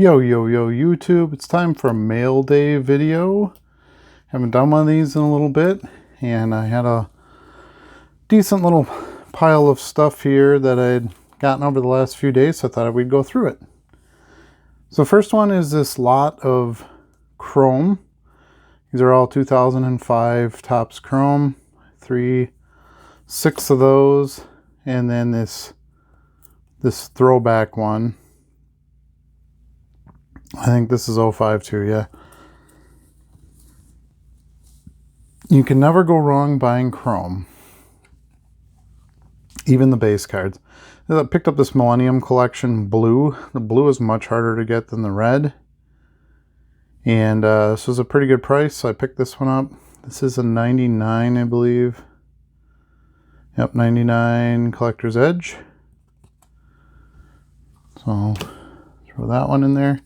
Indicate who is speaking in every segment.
Speaker 1: Yo YouTube, it's time for a mail day video. Haven't done one of these in a little bit, and I had a decent little pile of stuff here that I'd gotten over the last few days, so I thought we'd go through it. So first one is this lot of chrome. These are all 2005 Topps chrome, 6 of those, and then this throwback one. I think this is 05 too, yeah. You can never go wrong buying chrome. Even the base cards. I picked up this Millennium Collection blue. The blue is much harder to get than the red. And this was a pretty good price, so I picked this one up. This is a 99, I believe. Yep, 99 Collector's Edge. So, throw that one in there.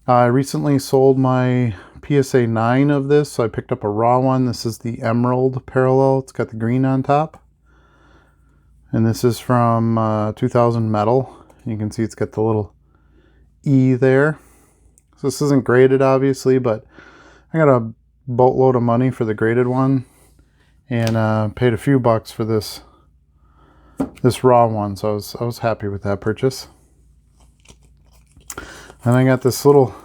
Speaker 1: I recently sold my PSA 9 of this, so I picked up a raw one. This is the Emerald Parallel. It's got the green on top. And this is from 2000 metal. You can see it's got the little E there. So this isn't graded, obviously, but I got a boatload of money for the graded one. And paid a few bucks for this raw one, so I was happy with that purchase. And I got this little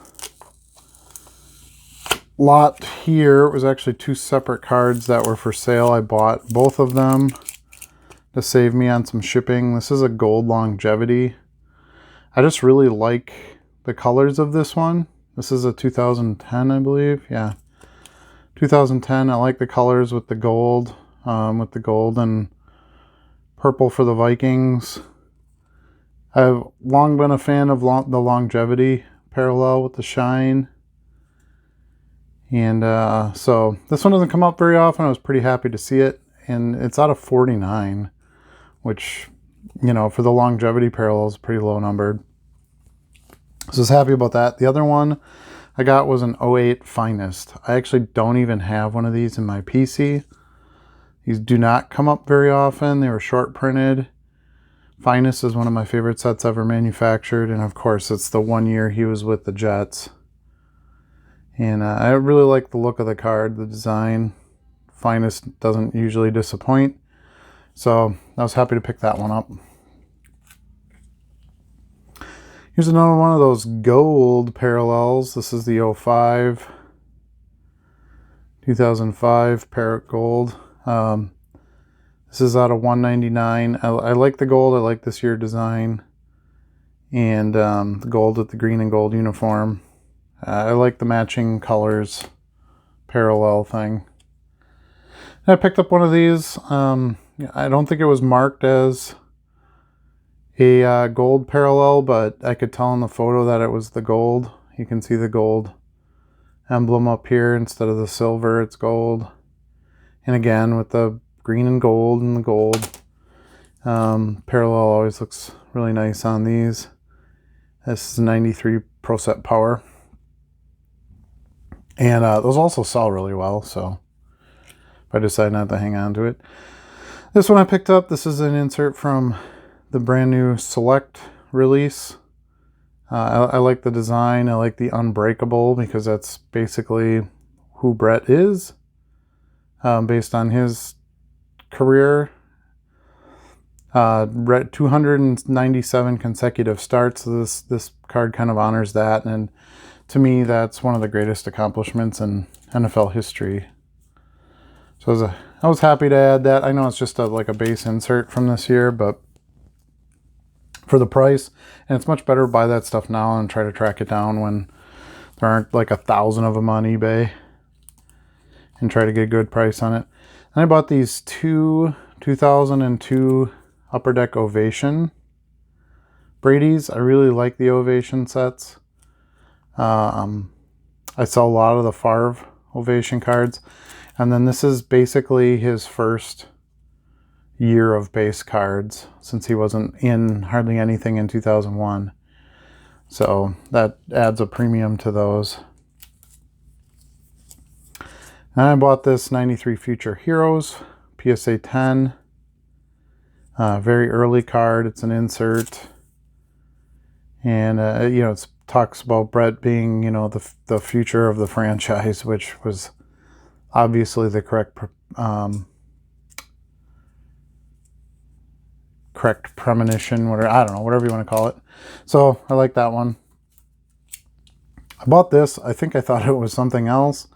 Speaker 1: lot here. It was actually 2 separate cards that were for sale. I bought both of them to save me on some shipping. This is a gold longevity. I just really like the colors of this one. This is a 2010, I believe. Yeah, 2010. I like the colors with the gold and purple for the Vikings. I've long been a fan of the longevity parallel with the shine. And so this one doesn't come up very often. I was pretty happy to see it. And it's out of 49, which, you know, for the longevity parallel is pretty low numbered. So I was happy about that. The other one I got was an 08 Finest. I actually don't even have one of these in my PC. These do not come up very often. They were short printed. Finest is one of my favorite sets ever manufactured, and of course it's the 1 year he was with the Jets. And I really like the look of the card, the design. Finest doesn't usually disappoint, so I was happy to pick that one up. Here's another one of those gold parallels. This is the 2005 Parrot Gold. This is out of 199. I like the gold. I like this year design. And the gold with the green and gold uniform. I like the matching colors parallel thing. And I picked up one of these. I don't think it was marked as a gold parallel, but I could tell in the photo that it was the gold. You can see the gold emblem up here instead of the silver. It's gold. And again, with the green and the gold. Parallel always looks really nice on these. This is 93 Pro Set Power. And those also sell really well, so if I decide not to hang on to it. This one I picked up. This is an insert from the brand new Select release. I like the design. I like the Unbreakable because that's basically who Brett is, based on his career. 297 consecutive starts. So this card kind of honors that, and to me that's one of the greatest accomplishments in NFL history. So I was happy to add that. I know it's just like a base insert from this year, but for the price, and it's much better to buy that stuff now and try to track it down when there aren't like 1,000 of them on eBay, and try to get a good price on it. And I bought these 2002 Upper Deck Ovation Brady's. I really like the Ovation sets. I sell a lot of the Favre Ovation cards. And then this is basically his first year of base cards, since he wasn't in hardly anything in 2001. So that adds a premium to those. And I bought this 93 Future Heroes PSA 10. Very early card. It's an insert. And, you know, it's talks about Brett being, you know, the future of the franchise, which was obviously the correct premonition, whatever, I don't know, whatever you want to call it. So I like that one. I bought this. I think I thought it was something else.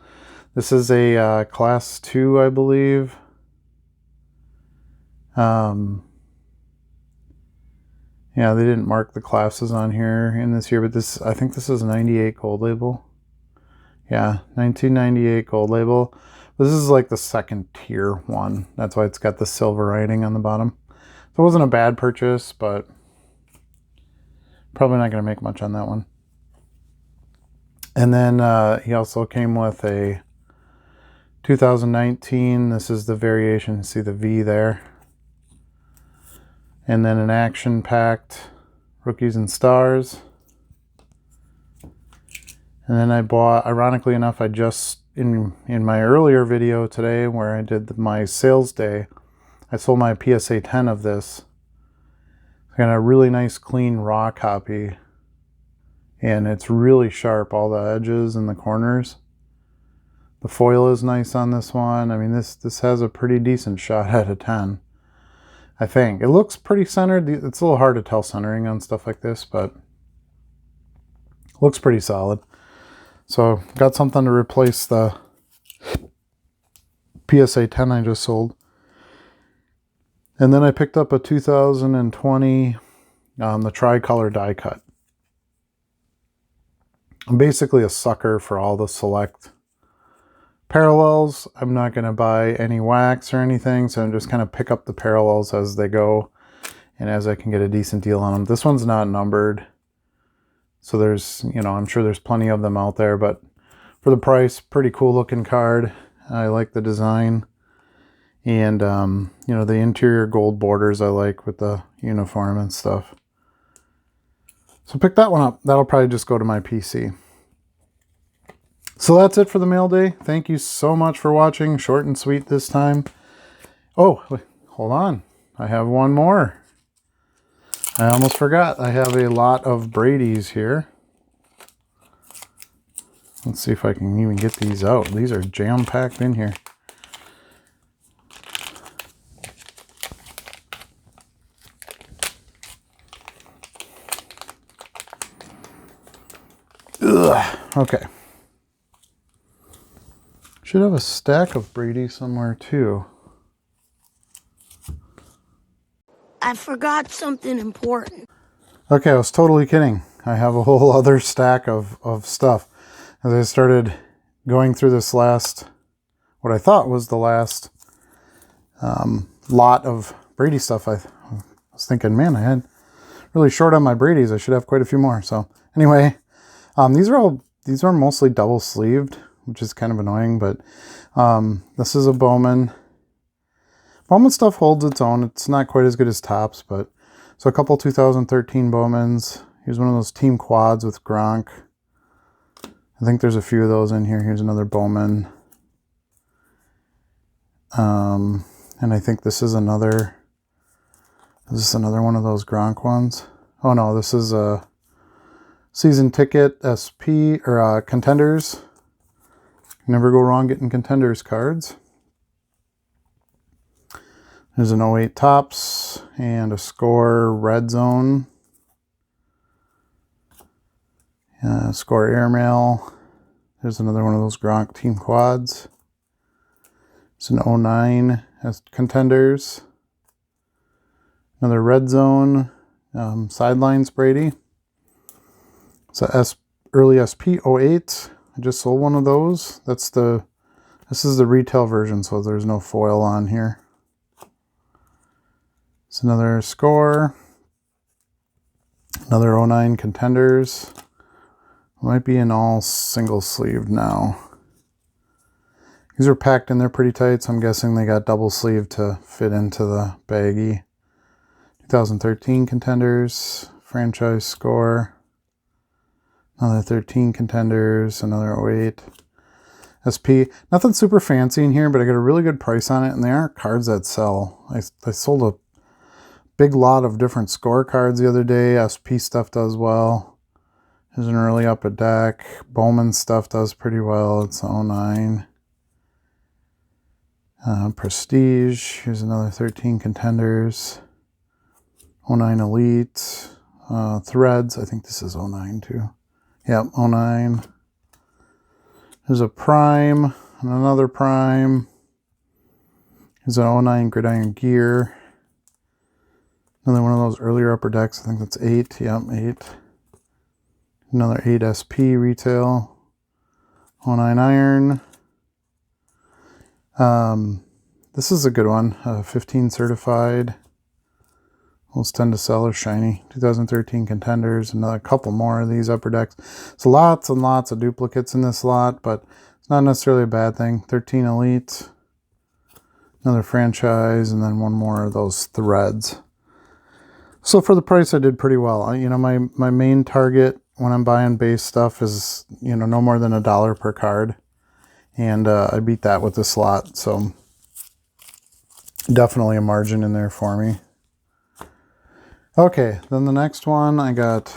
Speaker 1: This is a class 2, I believe. Yeah, they didn't mark the classes on here in this year, but this, I think this is 98 gold label. Yeah, 1998 gold label. This is like the second tier one. That's why it's got the silver writing on the bottom. So it wasn't a bad purchase, but probably not going to make much on that one. And then he also came with a 2019. This is the variation. See the V there. And then an action-packed Rookies and Stars. And then I bought, ironically enough, I just, in my earlier video today where I did my sales day, I sold my PSA 10 of this. I got a really nice clean raw copy. And it's really sharp, all the edges and the corners. The foil is nice on this one. I mean, this has a pretty decent shot out of 10. I think. It looks pretty centered. It's a little hard to tell centering on stuff like this, but it looks pretty solid. So got something to replace the PSA 10 I just sold. And then I picked up a 2020 the tricolor die cut. I'm basically a sucker for all the select parallels. I'm not going to buy any wax or anything, so I'm just kind of pick up the parallels as they go and as I can get a decent deal on them. This one's not numbered, so there's, you know, I'm sure there's plenty of them out there, but for the price, pretty cool looking card. I like the design, and you know, the interior gold borders I like with the uniform and stuff. So pick that one up. That'll probably just go to my PC. So that's it for the mail day. Thank you so much for watching. Short and sweet this time. Oh, wait, hold on. I have one more. I almost forgot. I have a lot of Brady's here. Let's see if I can even get these out. These are jam-packed in here. Ugh. Okay. Should have a stack of Brady somewhere too.
Speaker 2: I forgot something important.
Speaker 1: Okay, I was totally kidding. I have a whole other stack of stuff. As I started going through this last, what I thought was the last lot of Brady stuff, I was thinking, man, I had really short on my Brady's. I should have quite a few more. So anyway, these are mostly double sleeved, which is kind of annoying, but this is a Bowman. Bowman stuff holds its own. It's not quite as good as Topps, but so a couple 2013 Bowmans. Here's one of those team quads with Gronk. I think there's a few of those in here. Here's another Bowman. And I think this is another one of those Gronk ones. Oh no, this is a season ticket SP or Contenders. Never go wrong getting Contenders cards. There's an 08 Topps and a Score Red Zone. Score Airmail. There's another one of those Gronk team quads. It's an 09 as Contenders. Another Red Zone. Sidelines Brady. It's a early SP 08. I just sold one of those. This is the retail version, so there's no foil on here. It's another Score. Another 09 Contenders. Might be in all single sleeved now. These are packed in there pretty tight, so I'm guessing they got double sleeved to fit into the baggie. 2013 Contenders. Franchise Score. Another 13 Contenders, another 08 SP. Nothing super fancy in here, but I got a really good price on it, and they aren't cards that sell. I sold a big lot of different Score cards the other day. SP stuff does well. There's an early upper deck. Bowman stuff does pretty well. It's 09. Prestige. Here's another 13 contenders. 09 Elite. Threads. I think this is 09 too. Yep, 09. There's a Prime and another Prime. There's an 09 Gridiron Gear. Another one of those earlier upper decks. I think that's 8. Yep, 8. Another 8 SP retail. 09 Iron. This is a good one. 15 certified. Those tend to sell are shiny. 2013 contenders. Another couple more of these upper decks. So lots and lots of duplicates in this lot, but it's not necessarily a bad thing. 13 Elite. Another franchise, and then one more of those threads. So for the price, I did pretty well. You know, my main target when I'm buying base stuff is, you know, no more than $1 per card. And I beat that with this lot. So definitely a margin in there for me. Okay, then the next one, I got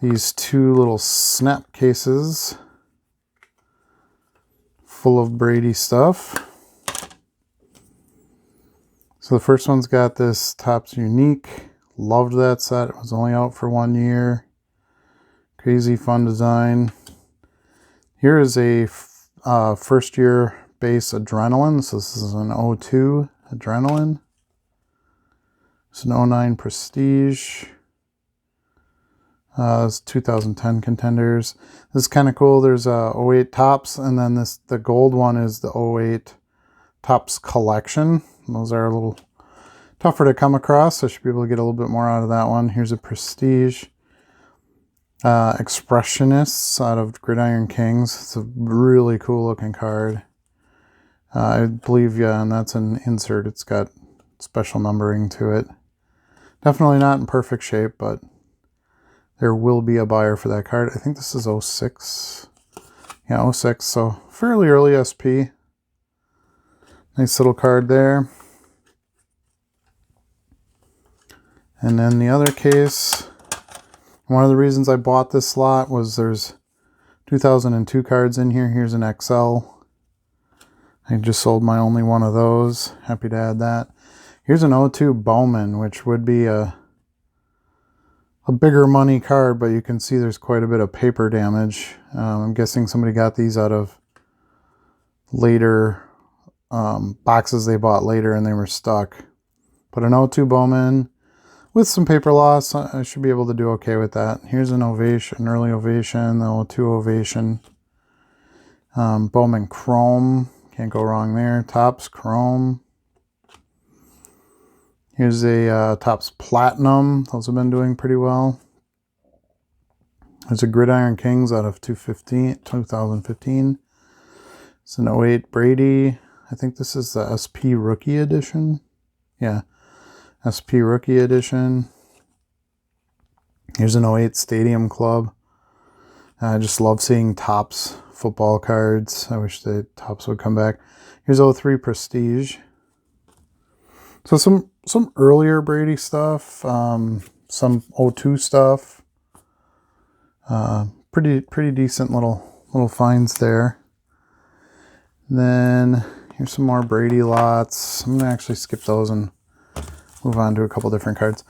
Speaker 1: these two little snap cases full of Brady stuff. So the first one's got this Topps Unique. Loved that set. It was only out for 1 year. Crazy fun design. Here is a first year base Adrenaline. So this is an 02 Adrenaline. It's an 09 Prestige. It's 2010 contenders. This is kind of cool. There's a 08 Topps, and then the gold one is the 08 Topps Collection. Those are a little tougher to come across, so I should be able to get a little bit more out of that one. Here's a Prestige. Expressionists out of Gridiron Kings. It's a really cool looking card. I believe, yeah, and that's an insert. It's got special numbering to it. Definitely not in perfect shape, but there will be a buyer for that card. I think this is 06. Yeah, 06, so fairly early SP. Nice little card there. And then the other case, one of the reasons I bought this slot was there's 2002 cards in here. Here's an XL. I just sold my only one of those. Happy to add that. Here's an 02 Bowman, which would be a bigger money card, but you can see there's quite a bit of paper damage. I'm guessing somebody got these out of later boxes they bought later and they were stuck. But an 02 Bowman with some paper loss, I should be able to do okay with that. Here's an Ovation, an early Ovation, the 02 Ovation. Bowman Chrome, can't go wrong there. Topps Chrome. Here's a Topps Platinum. Those have been doing pretty well. There's a Gridiron Kings out of 2015. It's an 08 Brady. I think this is the SP Rookie Edition. Yeah, SP Rookie Edition. Here's an 08 Stadium Club. I just love seeing Topps football cards. I wish the Topps would come back. Here's 03 Prestige. So some earlier Brady stuff, some 02 stuff. Pretty decent little finds there. Then here's some more Brady lots. I'm gonna actually skip those and move on to a couple different cards.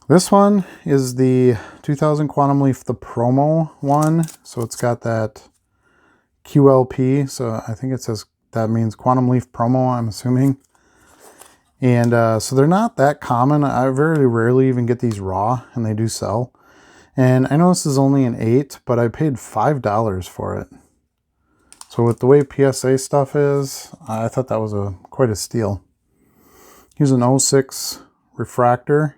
Speaker 1: This one is the 2000 Quantum Leaf, the promo one. So it's got that QLP. So I think it says that means Quantum Leaf promo, I'm assuming. And so they're not that common. I very rarely even get these raw, and they do sell. And I know this is only an 8, but I paid $5 for it. So with the way PSA stuff is, I thought that was quite a steal. Here's an 06 Refractor.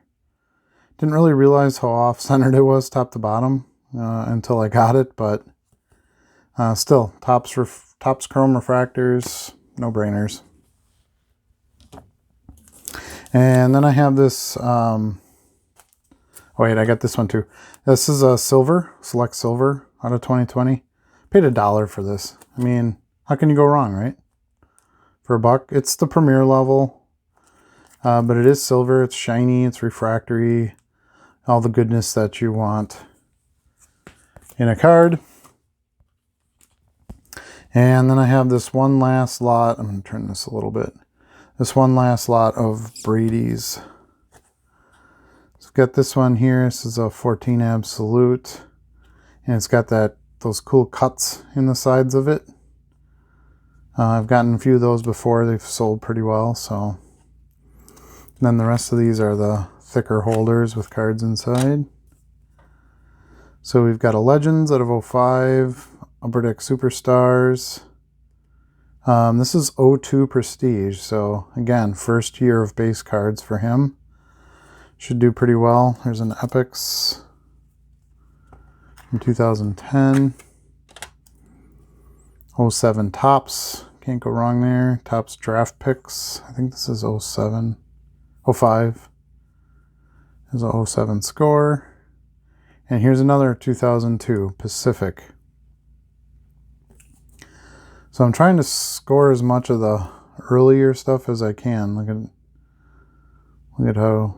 Speaker 1: Didn't really realize how off-centered it was top to bottom until I got it, but still, Topps Chrome Refractors, no-brainers. And then I have this, oh wait, I got this one too. This is a silver, select silver out of 2020. Paid $1 for this. I mean, how can you go wrong, right? For $1. It's the premier level, but it is silver, it's shiny, it's refractory, all the goodness that you want in a card. And then I have this one last lot. I'm going to turn this a little bit. This one last lot of Brady's. So I've got this one here. This is a 14 Absolute. And it's got those cool cuts in the sides of it. I've gotten a few of those before. They've sold pretty well. So and then the rest of these are the thicker holders with cards inside. So we've got a Legends out of 05, Upper Deck Superstars. This is 02 Prestige. So again, first year of base cards for him. Should do pretty well. There's an Epics from 2010. 07 Topps. Can't go wrong there. Topps Draft Picks. I think this is 07. 05. There's a 07 Score. And here's another 2002 Pacific. So I'm trying to score as much of the earlier stuff as I can. Look at how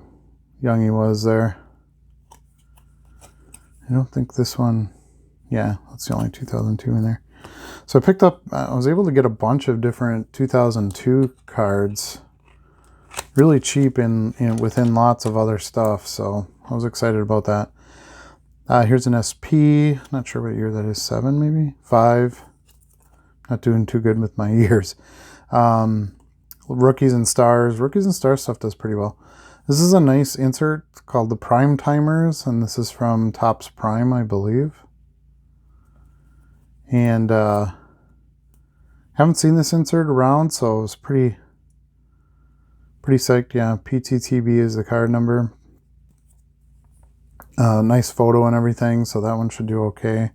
Speaker 1: young he was there. I don't think this one, yeah, that's the only 2002 in there. So I picked up, I was able to get a bunch of different 2002 cards really cheap in within lots of other stuff. So I was excited about that. Here's an SP, not sure what year that is, 7 maybe? 5. Not doing too good with my years. Rookies and Stars. Rookies and Stars stuff does pretty well. This is a nice insert called the Prime Timers, and this is from Topps Prime, I believe. And haven't seen this insert around, so I was pretty psyched. Yeah, PTTB is the card number. Nice photo and everything, so that one should do okay.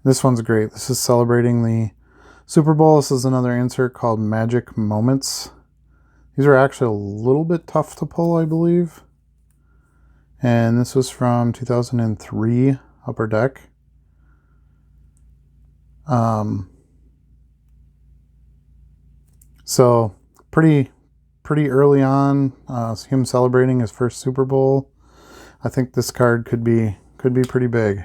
Speaker 1: This one's great. This is celebrating the Super Bowl. This is another insert called Magic Moments. These are actually a little bit tough to pull, I believe. And this was from 2003 Upper Deck. So pretty early on, him celebrating his first Super Bowl. I think this card could be pretty big.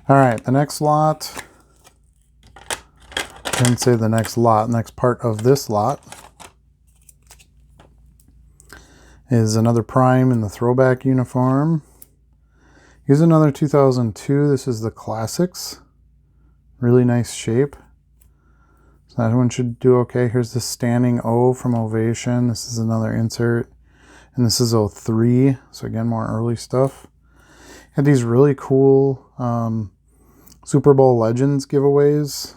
Speaker 1: All right, the next lot. I didn't say the next lot. Next part of this lot is another Prime in the throwback uniform. Here's another 2002. This is the Classics. Really nice shape. So that one should do okay. Here's the Standing O from Ovation. This is another insert. And this is 03. So again, more early stuff. Had these really cool Super Bowl Legends giveaways.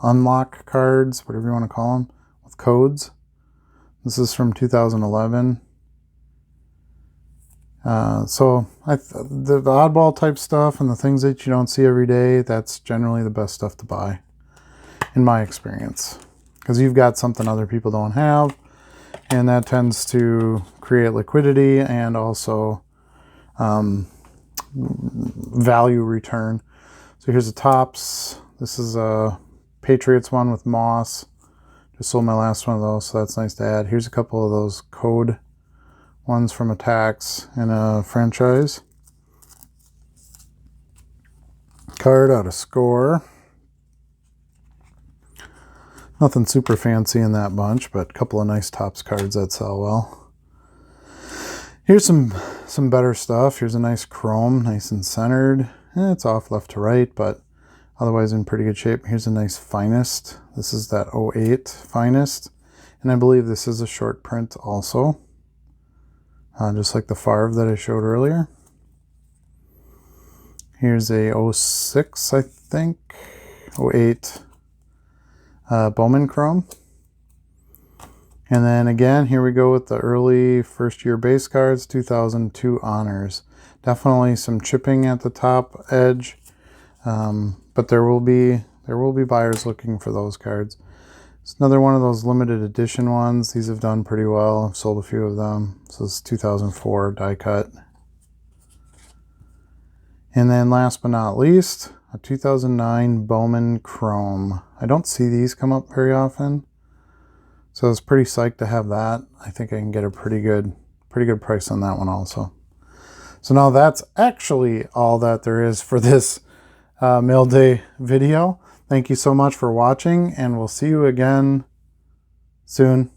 Speaker 1: Unlock cards, whatever you want to call them, with codes. This is from 2011. So the oddball type stuff and the things that you don't see every day, that's generally the best stuff to buy, in my experience. Because you've got something other people don't have, and that tends to create liquidity and also value return. So here's the Topps. This is a Patriots one with Moss. Just sold my last one of those, so that's nice to add. Here's a couple of those code ones from Attacks and a franchise. Card out of Score. Nothing super fancy in that bunch, but a couple of nice Topps cards that sell well. Here's some better stuff. Here's a nice Chrome, nice and centered. It's off left to right, but otherwise in pretty good shape. Here's a nice Finest. This is that 08 Finest. And I believe this is a short print also. Just like the Favre that I showed earlier. Here's a 06, I think. 08 Bowman Chrome. And then again, here we go with the early first year base cards, 2002 Honors. Definitely some chipping at the top edge. But there will be buyers looking for those cards. It's another one of those limited edition ones. These have done pretty well. I've sold a few of them. So this is 2004 die cut. And then last but not least, a 2009 Bowman Chrome. I don't see these come up very often. So I was pretty psyched to have that. I think I can get a pretty good price on that one also. So now that's actually all that there is for this mail day video. Thank you so much for watching, and we'll see you again soon.